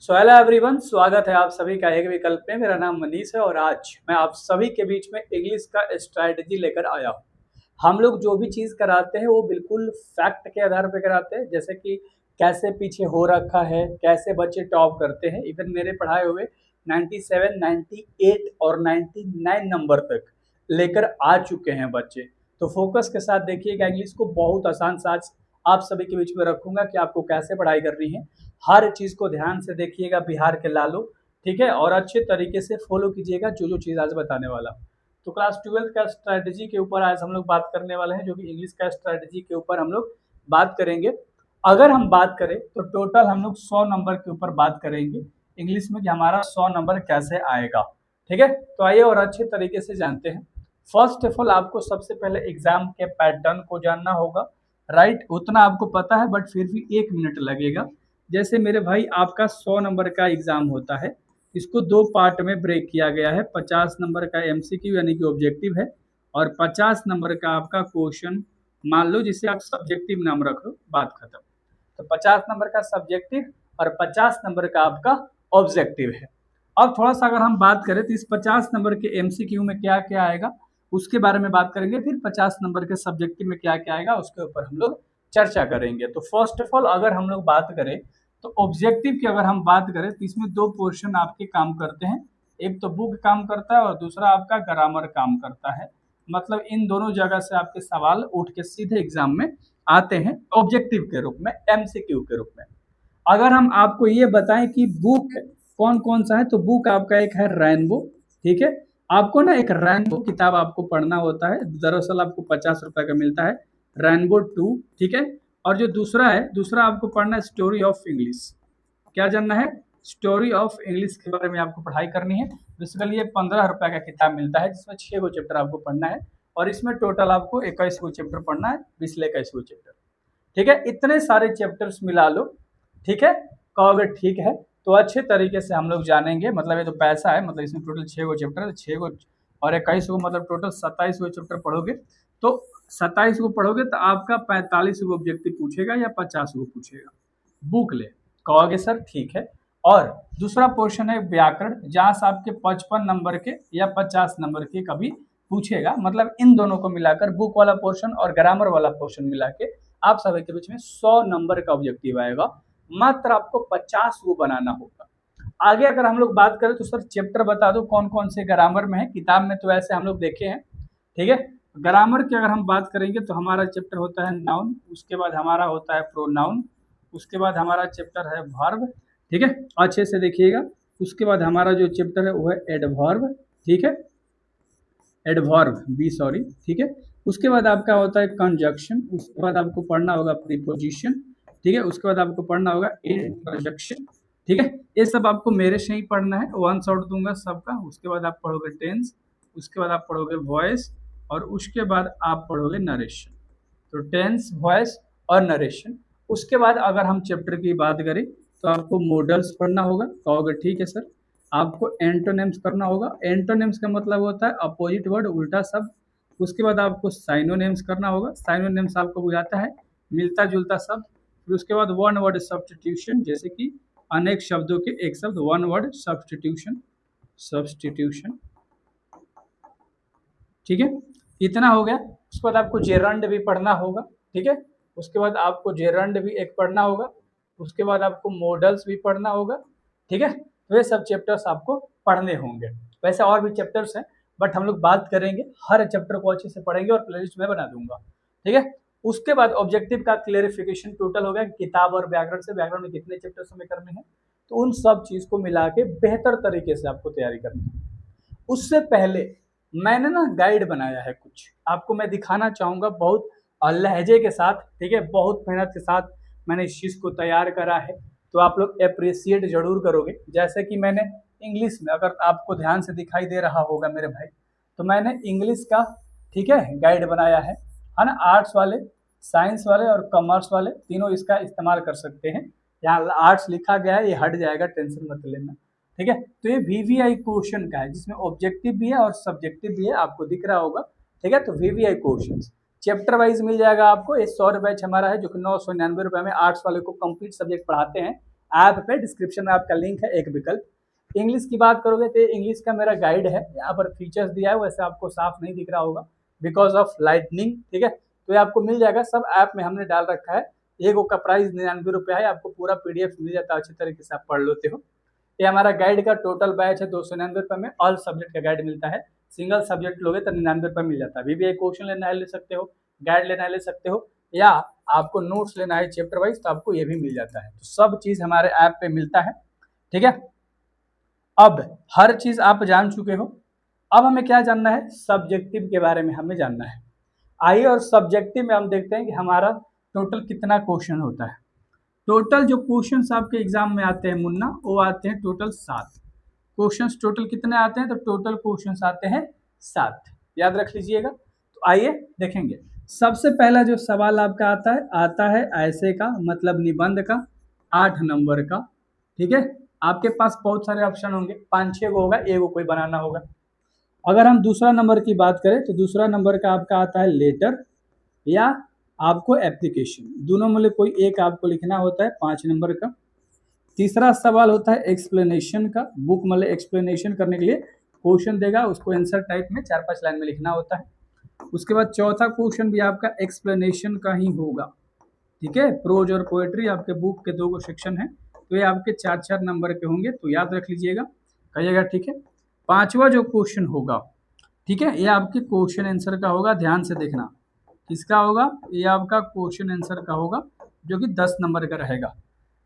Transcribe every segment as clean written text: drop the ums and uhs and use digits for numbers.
So hello everyone, स्वागत है आप सभी का एक विकल्प में। मेरा नाम मनीष है और आज मैं आप सभी के बीच में इंग्लिश का स्ट्रैटेजी लेकर आया हूँ। हम लोग जो भी चीज़ कराते हैं वो बिल्कुल फैक्ट के आधार पर कराते हैं, जैसे कि कैसे पीछे हो रखा है, कैसे बच्चे टॉप करते हैं। इवन मेरे पढ़ाए हुए 97, 98 और 99 नंबर तक लेकर आ चुके हैं बच्चे। तो फोकस के साथ देखिएगा, इंग्लिश को बहुत आसान सा आप सभी के बीच में रखूंगा कि आपको कैसे पढ़ाई करनी है। हर चीज़ को ध्यान से देखिएगा, बिहार के लालू, ठीक है, और अच्छे तरीके से फॉलो कीजिएगा जो जो चीज़ आज बताने वाला हूँ। तो क्लास 12 का स्ट्रैटेजी के ऊपर आज हम लोग बात करने वाले हैं, जो कि इंग्लिश का स्ट्रैटेजी के ऊपर हम लोग बात करेंगे। अगर हम बात करें तो टोटल हम लोग 100 नंबर के ऊपर बात करेंगे इंग्लिश में कि हमारा 100 नंबर कैसे आएगा। ठीक है, तो आइए और अच्छे तरीके से जानते हैं। फर्स्ट ऑफ ऑल आपको सबसे पहले एग्जाम के पैटर्न को जानना होगा। राइट, उतना आपको पता है बट फिर भी 1 मिनट लगेगा। जैसे मेरे भाई आपका 100 नंबर का एग्जाम होता है, इसको दो पार्ट में ब्रेक किया गया है। 50 नंबर का एमसीक्यू यानी कि ऑब्जेक्टिव है और 50 नंबर का आपका क्वेश्चन, मान लो जिसे आप सब्जेक्टिव नाम रख लो, बात खत्म। तो 50 नंबर का सब्जेक्टिव और 50 नंबर का आपका ऑब्जेक्टिव है। अब थोड़ा सा अगर हम बात करें तो इस 50 नंबर के एमसीक्यू में क्या क्या आएगा उसके बारे में बात करेंगे, फिर 50 नंबर के सब्जेक्टिव में क्या क्या आएगा उसके ऊपर हम लोग चर्चा करेंगे। तो फर्स्ट ऑफ ऑल अगर हम लोग बात करें तो ऑब्जेक्टिव की अगर हम बात करें तो इसमें दो पोर्शन आपके काम करते हैं। एक तो बुक काम करता है और दूसरा आपका ग्रामर काम करता है। मतलब इन दोनों जगह से आपके सवाल उठ के सीधे एग्जाम में आते हैं ऑब्जेक्टिव के रूप में, एमसीक्यू के रूप में। अगर हम आपको ये बताएं कि बुक कौन कौन सा है, तो बुक आपका एक है रेनबो। ठीक है, आपको ना एक रेनबो किताब आपको पढ़ना होता है, दरअसल आपको 50 रुपए का मिलता है, रेनबो 2। ठीक है, और जो दूसरा है, दूसरा आपको पढ़ना है स्टोरी ऑफ इंग्लिश। क्या जानना है? स्टोरी ऑफ इंग्लिश के बारे में आपको पढ़ाई करनी है। बेसिकली ये 15 रुपए का किताब मिलता है जिसमें 6 गो चैप्टर आपको पढ़ना है और इसमें टोटल आपको 21 गो चैप्टर पढ़ना है, 21 गो चैप्टर। ठीक है, इतने सारे चैप्टर्स मिला लो। ठीक है, कहोगे ठीक है, तो अच्छे तरीके से हम लोग जानेंगे। मतलब ये तो पैसा है, मतलब इसमें टोटल 6 गो चैप्टर है, 6 गो और 21 गो, मतलब टोटल 27 गो चैप्टर पढ़ोगे। तो 27 को पढ़ोगे तो आपका 45 को ऑब्जेक्टिव पूछेगा या 50 को पूछेगा, बुक ले, कहोगे सर ठीक है। और दूसरा पोर्शन है व्याकरण, जहां से आपके 55 नंबर के या 50 नंबर के कभी पूछेगा। मतलब इन दोनों को मिलाकर बुक वाला पोर्शन और ग्रामर वाला पोर्शन मिला के आप सभी के बीच में 100 नंबर का ऑब्जेक्टिव आएगा। मात्र आपको 50 को बनाना होगा। आगे अगर हम लोग बात करें तो सर चैप्टर बता दो कौन कौन से ग्रामर में है। किताब में तो ऐसे हम लोग देखे हैं। ठीक है, ग्रामर की अगर हम बात करेंगे तो हमारा चैप्टर होता है नाउन, उसके बाद हमारा होता है प्रोनाउन, उसके बाद हमारा चैप्टर है वर्ब। ठीक है, अच्छे से देखिएगा। उसके बाद हमारा जो चैप्टर है वो है एडवर्ब। ठीक है, एडवर्ब बी सॉरी। ठीक है, उसके बाद आपका होता है कंजक्शन, उसके बाद आपको पढ़ना होगा प्रीपोजिशन। ठीक है, उसके बाद आपको पढ़ना होगा इंटरजेक्शन। ठीक है, ये सब आपको मेरे से ही पढ़ना है, वन शॉट दूंगा सबका। उसके बाद आप पढ़ोगे टेंस, उसके बाद आप पढ़ोगे वॉइस और उसके बाद आप पढ़ोगे नरेशन। तो टेंस, वॉइस और नरेशन। उसके बाद अगर हम चैप्टर की बात करें तो आपको मॉडल्स पढ़ना होगा, कहोगे ठीक है सर। आपको एंटोनिम्स करना होगा। एंटोनिम्स का मतलब होता है अपोजिट वर्ड, उल्टा शब्द। उसके बाद आपको साइनोनिम्स करना होगा। साइनोनिम्स आपको बुझाता है मिलता जुलता शब्द। फिर उसके बाद वन वर्ड सब्स्टिट्यूशन, जैसे कि अनेक शब्दों के एक शब्द, वन वर्ड सब्स्टिट्यूशन, सब्स्टिट्यूशन। ठीक है, इतना हो गया। उसके बाद आपको जेरंड भी पढ़ना होगा। ठीक है, उसके बाद आपको जेरंड भी एक पढ़ना होगा। उसके बाद आपको मॉडल्स भी पढ़ना होगा। ठीक है, तो ये सब चैप्टर्स आपको पढ़ने होंगे। वैसे और भी चैप्टर्स हैं बट हम लोग बात करेंगे, हर चैप्टर को अच्छे से पढ़ेंगे और प्लेलिस्ट में बना दूंगा। ठीक है, उसके बाद ऑब्जेक्टिव का क्लेरिफिकेशन टोटल हो गया, किताब और व्याकरण से व्याकरण में कितने चैप्टर्स हमें करने हैं। तो उन सब चीज को मिला के बेहतर तरीके से आपको तैयारी करनी है। उससे पहले मैंने ना गाइड बनाया है, कुछ आपको मैं दिखाना चाहूँगा बहुत लहजे के साथ। ठीक है, बहुत मेहनत के साथ मैंने इस चीज़ को तैयार करा है, तो आप लोग अप्रिशिएट जरूर करोगे। जैसे कि मैंने इंग्लिश में, अगर आपको ध्यान से दिखाई दे रहा होगा मेरे भाई, तो मैंने इंग्लिश का, ठीक है, गाइड बनाया है ना। आर्ट्स वाले, साइंस वाले और कॉमर्स वाले तीनों इसका इस्तेमाल कर सकते हैं। यहाँ आर्ट्स लिखा गया है, ये हट जाएगा, टेंशन मत लेना। ठीक है, तो ये वीवीआई क्वेश्चन का है जिसमें ऑब्जेक्टिव भी है और सब्जेक्टिव भी है, आपको दिख रहा होगा। ठीक है, तो वीवीआई क्वेश्चन चैप्टर वाइज मिल जाएगा आपको। ये 100 बैच हमारा है जो कि 999 रुपये में आर्ट्स वाले को कंप्लीट सब्जेक्ट पढ़ाते हैं। ऐप पे डिस्क्रिप्शन में आपका लिंक है एक विकल्प। इंग्लिश की बात करोगे तो इंग्लिश का मेरा गाइड है, यहाँ पर फीचर्स दिया है, वैसे आपको साफ नहीं दिख रहा होगा बिकॉज ऑफ लाइटनिंग, ठीक है। तो ये आपको मिल जाएगा, सब ऐप में हमने डाल रखा है। एगो का प्राइस 99 रुपया है, आपको पूरा PDF मिल जाता है, अच्छी तरीके से आप पढ़ लेते हो। ये हमारा गाइड का टोटल बैच है 299 रुपये में, ऑल सब्जेक्ट का गाइड मिलता है। सिंगल सब्जेक्ट लोगे तो 99 रुपये मिल जाता है। VBA क्वेश्चन लेना है ले सकते हो, गाइड लेना है ले सकते हो, या आपको नोट्स लेना है चैप्टर वाइज तो आपको ये भी मिल जाता है। तो सब चीज़ हमारे ऐप पे मिलता है, ठीक है। अब हर चीज़ आप जान चुके हो, अब हमें क्या जानना है, सब्जेक्टिव के बारे में हमें जानना है। आइए और सब्जेक्टिव में हम देखते हैं कि हमारा टोटल कितना क्वेश्चन होता है। टोटल जो क्वेश्चंस आपके एग्जाम में आते हैं मुन्ना, वो आते हैं टोटल 7 क्वेश्चंस। टोटल कितने आते हैं, तो टोटल क्वेश्चंस आते हैं 7, याद रख लीजिएगा। तो आइए देखेंगे। सबसे पहला जो सवाल आपका आता है ऐसे का, मतलब निबंध का, 8 नंबर का, ठीक है। आपके पास बहुत सारे ऑप्शन होंगे, 5-6 को होगा, एगो कोई बनाना होगा। अगर हम दूसरा नंबर की बात करें तो दूसरा नंबर का आपका आता है लेटर या आपको एप्लीकेशन, दोनों में कोई एक आपको लिखना होता है 5 नंबर का। तीसरा सवाल होता है एक्सप्लेनेशन का, बुक मतलब एक्सप्लेनेशन करने के लिए क्वेश्चन देगा, उसको आंसर टाइप में 4-5 लाइन में लिखना होता है। उसके बाद चौथा क्वेश्चन भी आपका एक्सप्लेनेशन का ही होगा, ठीक है। प्रोज और पोएट्री आपके बुक के 2 सेक्शन हैं, तो ये आपके 4-4 नंबर के होंगे, तो याद रख लीजिएगा, कहिएगा, ठीक है। पांचवा जो क्वेश्चन होगा, ठीक है, ये आपके क्वेश्चन आंसर का होगा, ध्यान से देखना किसका होगा, ये आपका क्वेश्चन आंसर का होगा, जो कि 10 नंबर का रहेगा।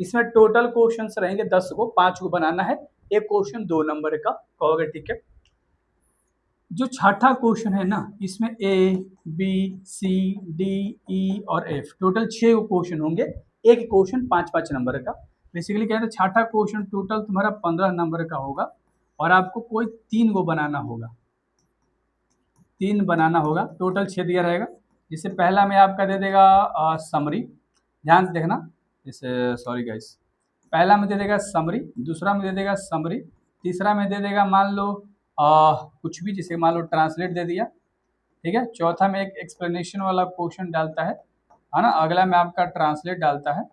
इसमें टोटल क्वेश्चंस रहेंगे 10 को, 5 को बनाना है, एक क्वेश्चन 2 नंबर का कहोगे, ठीक है। जो छठा क्वेश्चन है ना, इसमें A, B, C, D, E और F टोटल 6 क्वेश्चन होंगे, एक क्वेश्चन 5-5 नंबर का। बेसिकली क्या है, छठा क्वेश्चन टोटल तुम्हारा 15 नंबर का होगा, और आपको कोई 3 को बनाना होगा, 3 बनाना होगा, टोटल 6 दिया रहेगा। जिससे पहला में आपका दे देगा समरी, ध्यान से देखना, जैसे सॉरी गाइस, पहला में दे देगा समरी, दूसरा में दे देगा समरी, तीसरा में दे देगा मान लो कुछ भी, जैसे मान लो ट्रांसलेट दे दिया, ठीक है। चौथा में एक एक्सप्लेनेशन वाला क्वेश्चन डालता है ना, अगला में आपका ट्रांसलेट डालता है,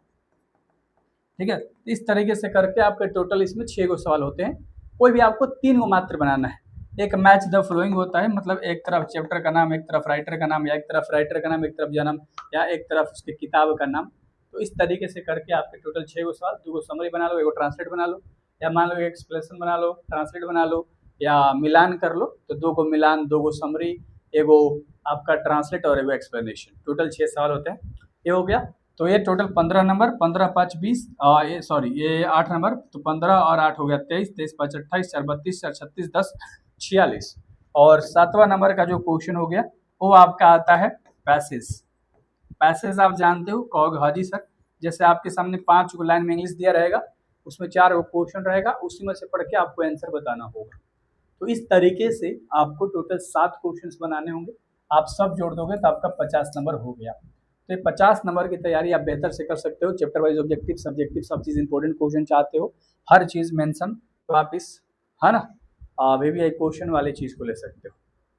ठीक है। इस तरीके से करके आपके टोटल इसमें 6 को सवाल होते हैं, कोई भी आपको 3 को मात्र बनाना है। एक मैच द फ्लोइंग होता है, मतलब एक तरफ चैप्टर का नाम, एक तरफ राइटर का नाम, या एक तरफ राइटर का नाम, एक तरफ जन्म, या एक तरफ उसकी किताब का नाम। तो इस तरीके से करके आपके टोटल 6 को सवाल, 2 को समरी बना लो, 1 को ट्रांसलेट बना लो, या मान लो एक्सप्लेनेशन बना लो, ट्रांसलेट बना लो, या मिलान कर लो, तो 2 को मिलान, 2 को समरी, 1 को आपका ट्रांसलेट और 1 को एक्सप्लेनेशन, टोटल 6 सवाल होते हैं। ये हो गया, तो ये टोटल 15 नंबर, 15-5 20, ये 8 नंबर, तो 15 और 8 हो गया 23, 23-5 28, 4 32, 4 36, 10 46। और 7वां नंबर का जो क्वेश्चन हो गया वो आपका आता है पैसेज। पैसेज आप जानते हो, कहोगे हाँ जी सर, जैसे आपके सामने 5 को लाइन में इंग्लिश दिया रहेगा, उसमें 4 को क्वेश्चन रहेगा, उसी में से पढ़ के आपको आंसर बताना होगा। तो इस तरीके से आपको टोटल 7 क्वेश्चंस बनाने होंगे, आप सब जोड़ दोगे तो आपका 50 नंबर हो गया। तो ये 50 नंबर की तैयारी आप बेहतर से कर सकते हो। चैप्टर वाइज ऑब्जेक्टिव, सब्जेक्टिव, सब चीज़ इंपॉर्टेंट क्वेश्चन चाहते हो, हर चीज़ मेंशन, तो आप इस, है ना, VBA क्वेश्चन वाली चीज़ को ले सकते हो,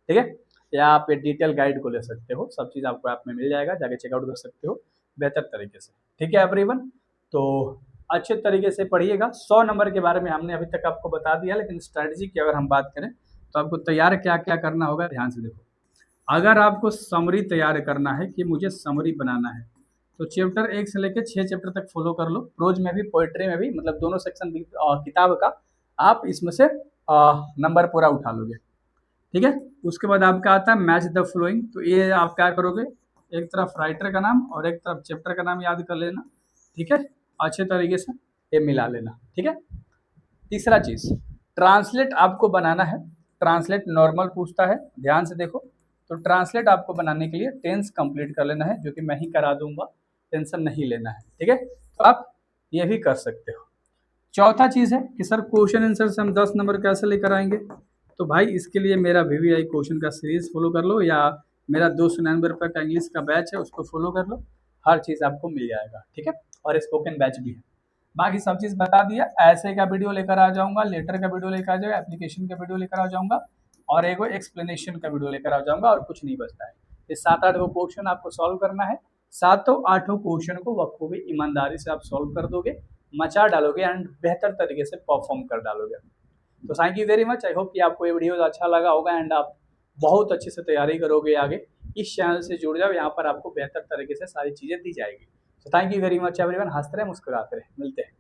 ठीक है, या आप डिटेल गाइड को ले सकते हो, सब चीज़ आपको ऐप में मिल जाएगा, जाके चेकआउट कर सकते हो बेहतर तरीके से, ठीक है एवरीवन। तो अच्छे तरीके से पढ़िएगा। 100 नंबर के बारे में हमने अभी तक आपको बता दिया, लेकिन स्ट्रैटेजी की अगर हम बात करें तो आपको तैयार क्या क्या करना होगा, ध्यान से देखो। अगर आपको समरी तैयार करना है कि मुझे समरी बनाना है, तो चैप्टर 1 से लेकर 6 चैप्टर तक फॉलो कर लो, प्रोज में भी पोएट्री में भी, मतलब दोनों सेक्शन किताब का आप इसमें से नंबर पूरा उठा लोगे, ठीक है। उसके बाद आपका आता है मैच द फ्लोइंग, तो ये आप क्या करोगे, एक तरफ राइटर का नाम और एक तरफ चैप्टर का नाम याद कर लेना, ठीक है, अच्छे तरीके से ये मिला लेना, ठीक है। तीसरा चीज़, ट्रांसलेट आपको बनाना है। ट्रांसलेट नॉर्मल पूछता है, ध्यान से देखो। तो ट्रांसलेट आपको बनाने के लिए टेंस कंप्लीट कर लेना है, जो कि मैं ही करा दूंगा, टेंशन नहीं लेना है, ठीक है। तो आप ये भी कर सकते हो। चौथा चीज़ है कि सर क्वेश्चन आंसर से हम 10 नंबर कैसे लेकर आएंगे, तो भाई इसके लिए मेरा VBA क्वेश्चन का सीरीज फॉलो कर लो, या मेरा 299 रुपये का इंग्लिश का बैच है उसको फॉलो कर लो, हर चीज़ आपको मिल जाएगा, ठीक है। और स्पोकन बैच भी है, बाकी सब चीज़ बता दिया। ऐसे का वीडियो लेकर आ जाऊंगा, लेटर का वीडियो लेकर आ जाऊंगा, एप्लीकेशन का वीडियो लेकर आ जाऊंगा, और एक एक्सप्लेनेशन का वीडियो लेकर आ जाऊंगा, और कुछ नहीं बचता है। ये 7-8 को क्वेश्चन आपको सॉल्व करना है, 7-8 क्वेश्चन को बखूबी ईमानदारी से आप सॉल्व कर दोगे, मचा डालोगे एंड बेहतर तरीके से परफॉर्म कर डालोगे। तो thank you very much. I hope कि आपको ये वीडियो अच्छा लगा होगा एंड आप बहुत अच्छे से तैयारी करोगे आगे। इस चैनल से जुड़ जाओ, यहाँ पर आपको बेहतर तरीके से सारी चीज़ें दी जाएगी। तो thank you very much everyone. हंसते रहे, मुस्कुराते रहे, मिलते हैं।